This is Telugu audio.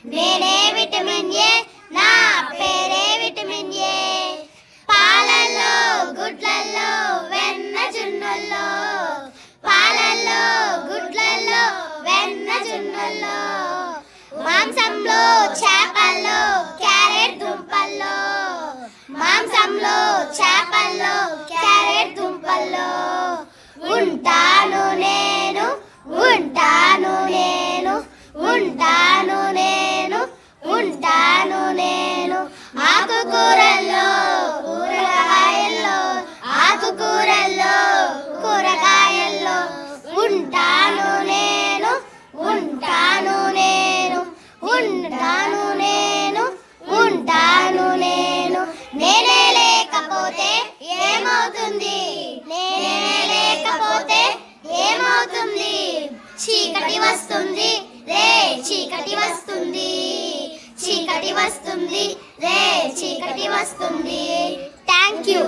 నేనే విటమిన్ ఏ, నా పేరే విటమిన్ ఏ. పాలల్లో, గుడ్లల్లో, వెన్న జున్నుల్లో, పాలల్లో, గుడ్లల్లో, వెన్న జున్నుల్లో, మాంసంలో, చేపల్లో, క్యారెట్ దుంపల్లో, మాంసంలో, చేపల్లో, క్యారెట్ దుంపల్లో. ఉంటాను నేను, ఉంటాను నేను, ఉంటాను నేను, ఉంటాను నేను. ఆకుకూరల్లో, కూరగాయల్లో, ఆకుకూరల్లో, కూరగాయల్లో. ఉంటాను నేను, ఉంటాను నేను, ఉంటాను నేను, ఉంటాను నేను. నేనే లేకపోతే ఏమవుతుంది? నేనే లేకపోతే ఏమవుతుంది? చీకటి వస్తుంది రే, చీకటి వస్తుంది, చీకటి వస్తుంది రే, చీకటి వస్తుంది. Thank you.